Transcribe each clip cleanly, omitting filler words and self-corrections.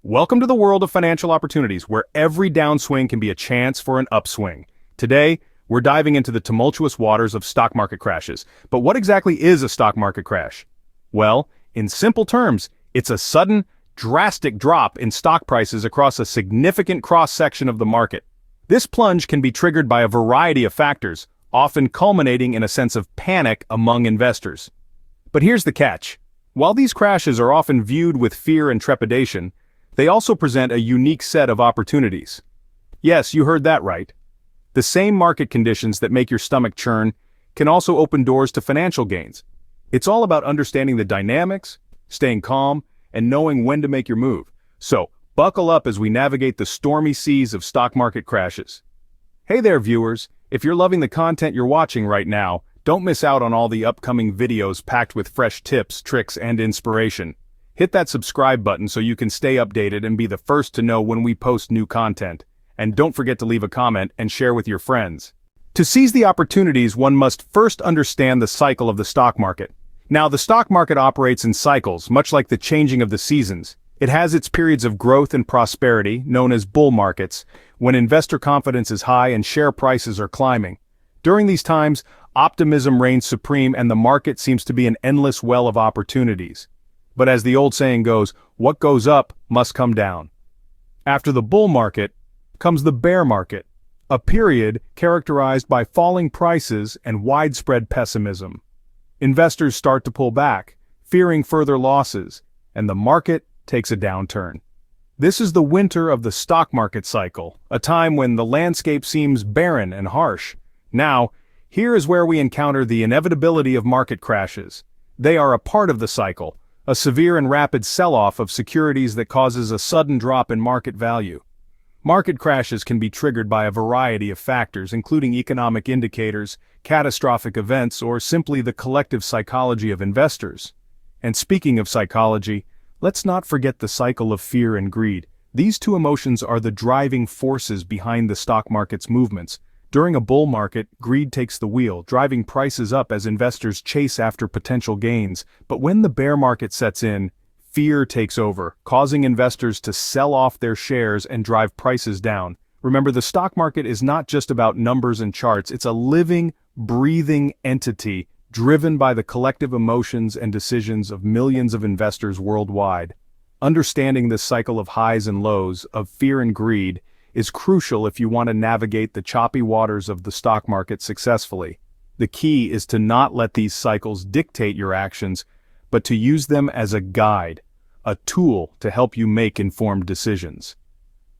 Welcome to the world of financial opportunities, where every downswing can be a chance for an upswing. Today, we're diving into the tumultuous waters of stock market crashes. But what exactly is a stock market crash? Well, in simple terms, it's a sudden, drastic drop in stock prices across a significant cross-section of the market. This plunge can be triggered by a variety of factors, often culminating in a sense of panic among investors. But here's the catch. While these crashes are often viewed with fear and trepidation, they also present a unique set of opportunities. Yes, you heard that right. The same market conditions that make your stomach churn can also open doors to financial gains. It's all about understanding the dynamics, staying calm, and knowing when to make your move. So, buckle up as we navigate the stormy seas of stock market crashes. Hey there, viewers. If you're loving the content you're watching right now, don't miss out on all the upcoming videos packed with fresh tips, tricks, and inspiration. Hit that subscribe button so you can stay updated and be the first to know when we post new content. And don't forget to leave a comment and share with your friends. To seize the opportunities, one must first understand the cycle of the stock market. Now, the stock market operates in cycles, much like the changing of the seasons. It has its periods of growth and prosperity, known as bull markets, when investor confidence is high and share prices are climbing. During these times, optimism reigns supreme and the market seems to be an endless well of opportunities. But as the old saying goes, what goes up must come down. After the bull market comes the bear market, a period characterized by falling prices and widespread pessimism. Investors start to pull back, fearing further losses, and the market takes a downturn. This is the winter of the stock market cycle, a time when the landscape seems barren and harsh. Now, here is where we encounter the inevitability of market crashes. They are a part of the cycle, a severe and rapid sell-off of securities that causes a sudden drop in market value. Market crashes can be triggered by a variety of factors, including economic indicators, catastrophic events, or simply the collective psychology of investors. And speaking of psychology, let's not forget the cycle of fear and greed. These two emotions are the driving forces behind the stock market's movements. During a bull market, greed takes the wheel, driving prices up as investors chase after potential gains. But when the bear market sets in, fear takes over, causing investors to sell off their shares and drive prices down. Remember, the stock market is not just about numbers and charts, it's a living, breathing entity driven by the collective emotions and decisions of millions of investors worldwide. Understanding this cycle of highs and lows, of fear and greed, is crucial if you want to navigate the choppy waters of the stock market successfully. The key is to not let these cycles dictate your actions, but to use them as a guide, a tool to help you make informed decisions.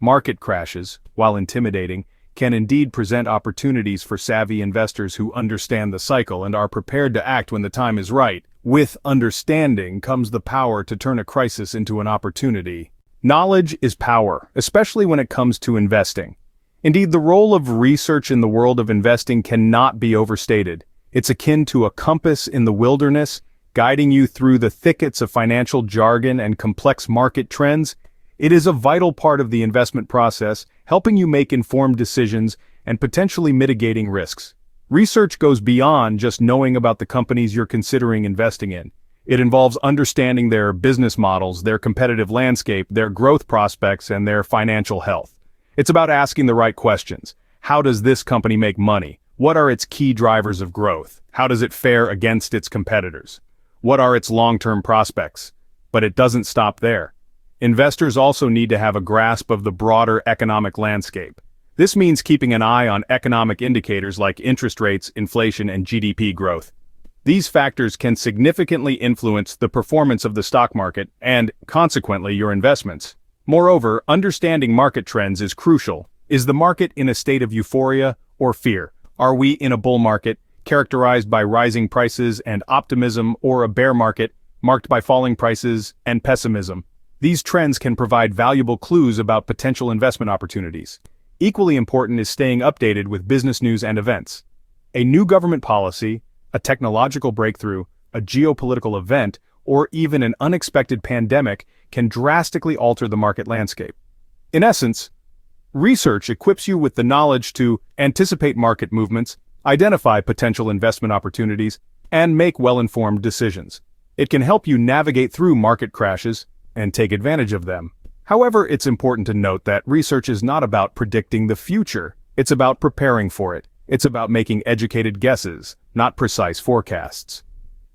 Market crashes, while intimidating, can indeed present opportunities for savvy investors who understand the cycle and are prepared to act when the time is right. With understanding comes the power to turn a crisis into an opportunity. Knowledge is power, especially when it comes to investing. Indeed, the role of research in the world of investing cannot be overstated. It's akin to a compass in the wilderness, guiding you through the thickets of financial jargon and complex market trends. It is a vital part of the investment process, helping you make informed decisions and potentially mitigating risks. Research goes beyond just knowing about the companies you're considering investing in. It involves understanding their business models, their competitive landscape, their growth prospects, and their financial health. It's about asking the right questions. How does this company make money? What are its key drivers of growth? How does it fare against its competitors? What are its long-term prospects? But it doesn't stop there. Investors also need to have a grasp of the broader economic landscape. This means keeping an eye on economic indicators like interest rates, inflation, and GDP growth. These factors can significantly influence the performance of the stock market and, consequently, your investments. Moreover, understanding market trends is crucial. Is the market in a state of euphoria or fear? Are we in a bull market, characterized by rising prices and optimism, or a bear market, marked by falling prices and pessimism? These trends can provide valuable clues about potential investment opportunities. Equally important is staying updated with business news and events. A new government policy, a technological breakthrough, a geopolitical event, or even an unexpected pandemic can drastically alter the market landscape. In essence, research equips you with the knowledge to anticipate market movements, identify potential investment opportunities, and make well-informed decisions. It can help you navigate through market crashes and take advantage of them. However, it's important to note that research is not about predicting the future. It's about preparing for it. It's about making educated guesses, not precise forecasts.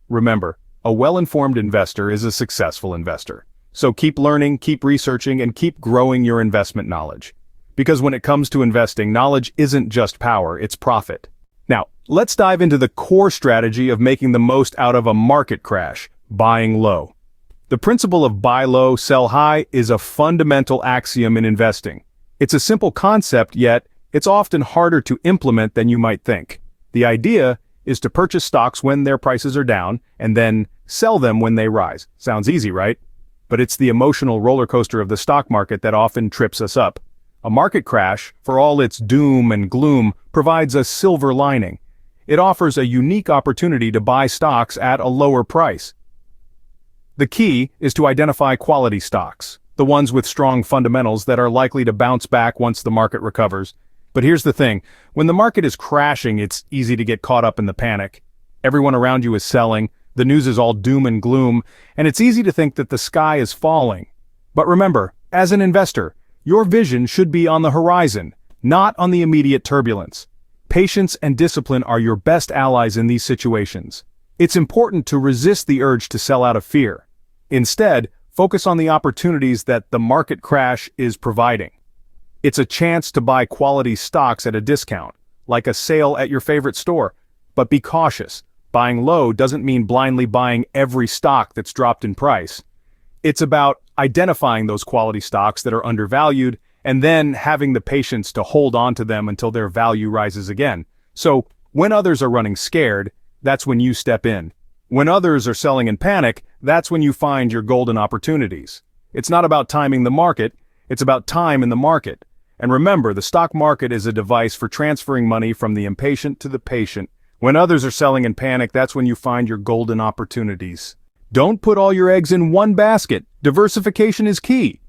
Remember, a well-informed investor is a successful investor. So keep learning, keep researching, and keep growing your investment knowledge. Because when it comes to investing, knowledge isn't just power, it's profit. Now, let's dive into the core strategy of making the most out of a market crash, buying low. The principle of buy low, sell high is a fundamental axiom in investing. It's a simple concept, yet it's often harder to implement than you might think. The idea is to purchase stocks when their prices are down, and then sell them when they rise. Sounds easy, right? But it's the emotional roller coaster of the stock market that often trips us up. A market crash, for all its doom and gloom, provides a silver lining. It offers a unique opportunity to buy stocks at a lower price. The key is to identify quality stocks, the ones with strong fundamentals that are likely to bounce back once the market recovers. But here's the thing, when the market is crashing, it's easy to get caught up in the panic. Everyone around you is selling, the news is all doom and gloom, and it's easy to think that the sky is falling. But remember, as an investor, your vision should be on the horizon, not on the immediate turbulence. Patience and discipline are your best allies in these situations. It's important to resist the urge to sell out of fear. Instead, focus on the opportunities that the market crash is providing. It's a chance to buy quality stocks at a discount, like a sale at your favorite store. But be cautious. Buying low doesn't mean blindly buying every stock that's dropped in price. It's about identifying those quality stocks that are undervalued and then having the patience to hold on to them until their value rises again. So, when others are running scared, that's when you step in. When others are selling in panic, that's when you find your golden opportunities. It's not about timing the market, it's about time in the market. And remember, the stock market is a device for transferring money from the impatient to the patient. When others are selling in panic, that's when you find your golden opportunities. Don't put all your eggs in one basket. Diversification is key.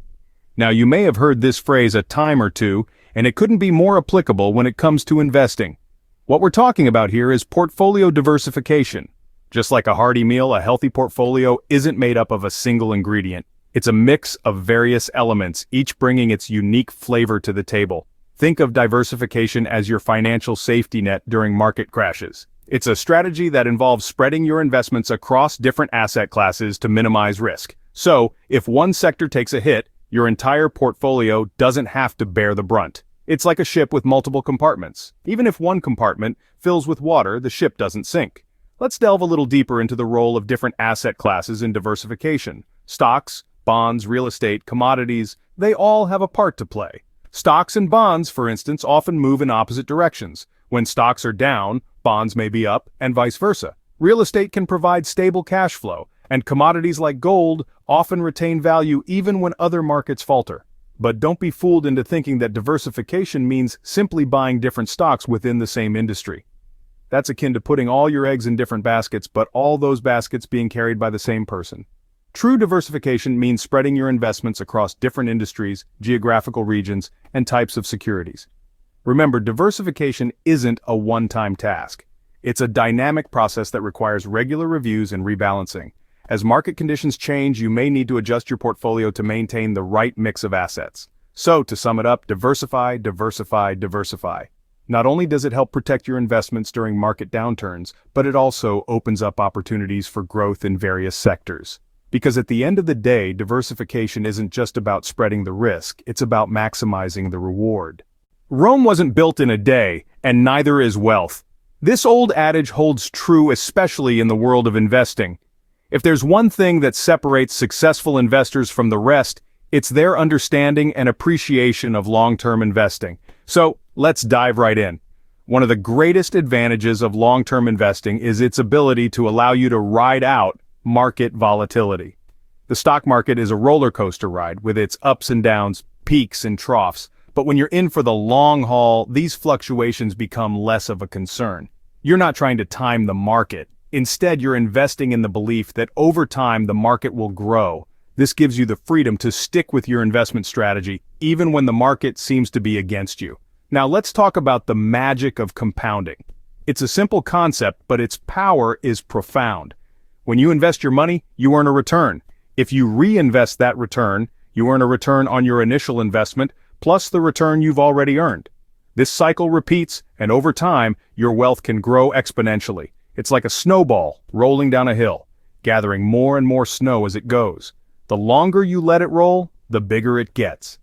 Now, you may have heard this phrase a time or two, and it couldn't be more applicable when it comes to investing. What we're talking about here is portfolio diversification. Just like a hearty meal, a healthy portfolio isn't made up of a single ingredient. It's a mix of various elements, each bringing its unique flavor to the table. Think of diversification as your financial safety net during market crashes. It's a strategy that involves spreading your investments across different asset classes to minimize risk. So, if one sector takes a hit, your entire portfolio doesn't have to bear the brunt. It's like a ship with multiple compartments. Even if one compartment fills with water, the ship doesn't sink. Let's delve a little deeper into the role of different asset classes in diversification. Stocks, bonds, real estate, commodities, they all have a part to play. Stocks and bonds, for instance, often move in opposite directions. When stocks are down, bonds may be up, and vice versa. Real estate can provide stable cash flow, and commodities like gold often retain value even when other markets falter. But don't be fooled into thinking that diversification means simply buying different stocks within the same industry. That's akin to putting all your eggs in different baskets, but all those baskets being carried by the same person. True diversification means spreading your investments across different industries, geographical regions, and types of securities. Remember, diversification isn't a one-time task. It's a dynamic process that requires regular reviews and rebalancing. As market conditions change, you may need to adjust your portfolio to maintain the right mix of assets. So, to sum it up, diversify, diversify, diversify. Not only does it help protect your investments during market downturns, but it also opens up opportunities for growth in various sectors. Because at the end of the day, diversification isn't just about spreading the risk, it's about maximizing the reward. Rome wasn't built in a day, and neither is wealth. This old adage holds true especially in the world of investing. If there's one thing that separates successful investors from the rest, it's their understanding and appreciation of long-term investing. So, let's dive right in. One of the greatest advantages of long-term investing is its ability to allow you to ride out market volatility. The stock market is a roller coaster ride with its ups and downs, peaks and troughs. But when you're in for the long haul, these fluctuations become less of a concern. You're not trying to time the market. Instead, you're investing in the belief that over time the market will grow. This gives you the freedom to stick with your investment strategy, even when the market seems to be against you. Now let's talk about the magic of compounding. It's a simple concept, but its power is profound. When you invest your money, you earn a return. If you reinvest that return, You earn a return on your initial investment, plus the return you've already earned. This cycle repeats, and over time, your wealth can grow exponentially. It's like a snowball rolling down a hill, gathering more and more snow as it goes. The longer you let it roll, the bigger it gets.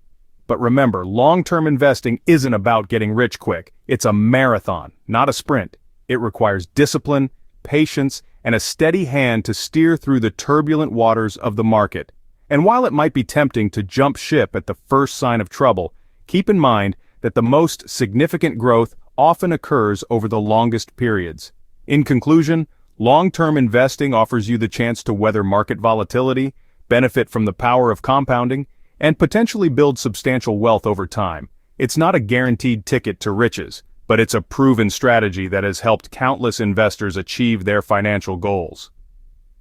But remember, long-term investing isn't about getting rich quick. It's a marathon, not a sprint. It requires discipline, patience, and a steady hand to steer through the turbulent waters of the market. And while it might be tempting to jump ship at the first sign of trouble, keep in mind that the most significant growth often occurs over the longest periods. In conclusion, long-term investing offers you the chance to weather market volatility, benefit from the power of compounding, and potentially build substantial wealth over time. It's not a guaranteed ticket to riches, but it's a proven strategy that has helped countless investors achieve their financial goals.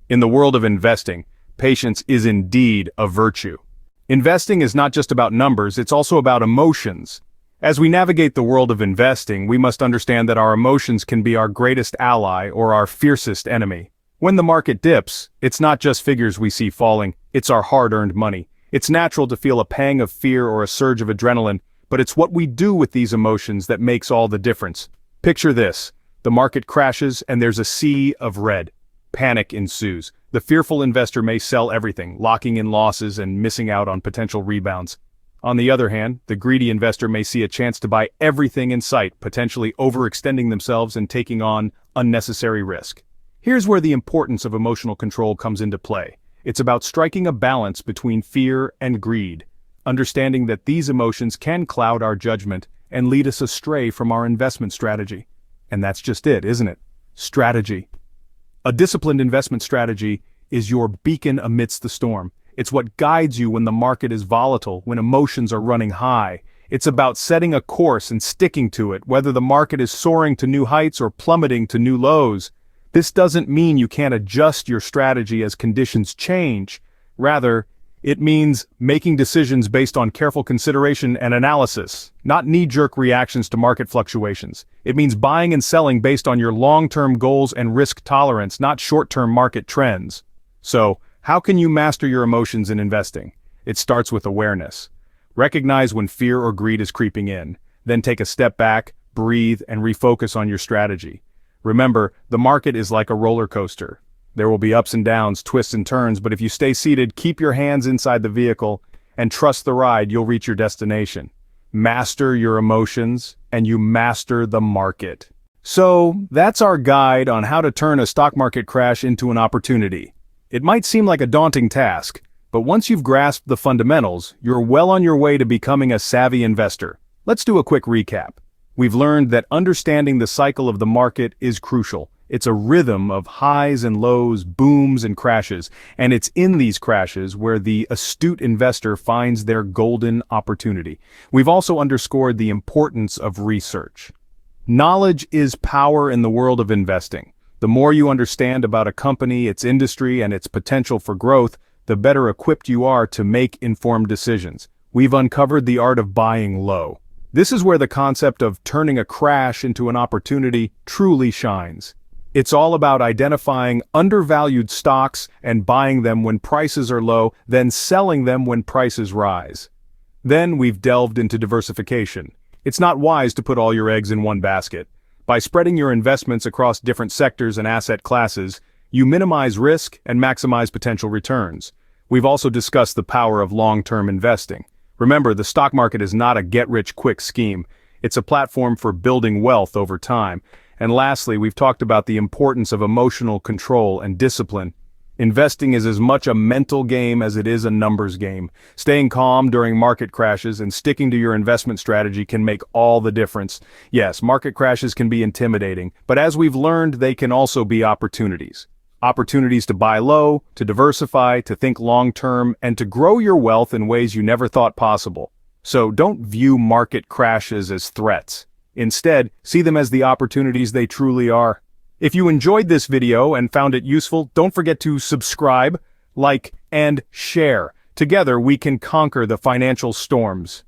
In the world of investing, patience is indeed a virtue. Investing is not just about numbers, it's also about emotions. As we navigate the world of investing, we must understand that our emotions can be our greatest ally or our fiercest enemy. When the market dips, it's not just figures we see falling, it's our hard-earned money. It's natural to feel a pang of fear or a surge of adrenaline, but it's what we do with these emotions that makes all the difference. Picture this: the market crashes and there's a sea of red. Panic ensues. The fearful investor may sell everything, locking in losses and missing out on potential rebounds. On the other hand, the greedy investor may see a chance to buy everything in sight, potentially overextending themselves and taking on unnecessary risk. Here's where the importance of emotional control comes into play. It's about striking a balance between fear and greed, understanding that these emotions can cloud our judgment and lead us astray from our investment strategy. And that's just it, isn't it? Strategy. A disciplined investment strategy is your beacon amidst the storm. It's what guides you when the market is volatile, when emotions are running high. It's about setting a course and sticking to it, whether the market is soaring to new heights or plummeting to new lows. This doesn't mean you can't adjust your strategy as conditions change. Rather, it means making decisions based on careful consideration and analysis, not knee-jerk reactions to market fluctuations. It means buying and selling based on your long-term goals and risk tolerance, not short-term market trends. So, how can you master your emotions in investing? It starts with awareness. Recognize when fear or greed is creeping in. Then take a step back, breathe, and refocus on your strategy. Remember, the market is like a roller coaster. There will be ups and downs, twists and turns, but if you stay seated, keep your hands inside the vehicle, and trust the ride, you'll reach your destination. Master your emotions, and you master the market. So, that's our guide on how to turn a stock market crash into an opportunity. It might seem like a daunting task, but once you've grasped the fundamentals, you're well on your way to becoming a savvy investor. Let's do a quick recap. We've learned that understanding the cycle of the market is crucial. It's a rhythm of highs and lows, booms and crashes, and it's in these crashes where the astute investor finds their golden opportunity. We've also underscored the importance of research. Knowledge is power in the world of investing. The more you understand about a company, its industry, and its potential for growth, the better equipped you are to make informed decisions. We've uncovered the art of buying low. This is where the concept of turning a crash into an opportunity truly shines. It's all about identifying undervalued stocks and buying them when prices are low, then selling them when prices rise. Then we've delved into diversification. It's not wise to put all your eggs in one basket. By spreading your investments across different sectors and asset classes, you minimize risk and maximize potential returns. We've also discussed the power of long-term investing. Remember, the stock market is not a get-rich-quick scheme. It's a platform for building wealth over time. And lastly, we've talked about the importance of emotional control and discipline. Investing is as much a mental game as it is a numbers game. Staying calm during market crashes and sticking to your investment strategy can make all the difference. Yes, market crashes can be intimidating, but as we've learned, they can also be opportunities. Opportunities to buy low, to diversify, to think long-term, and to grow your wealth in ways you never thought possible. So don't view market crashes as threats. Instead, see them as the opportunities they truly are. If you enjoyed this video and found it useful, don't forget to subscribe, like, and share. Together we can conquer the financial storms.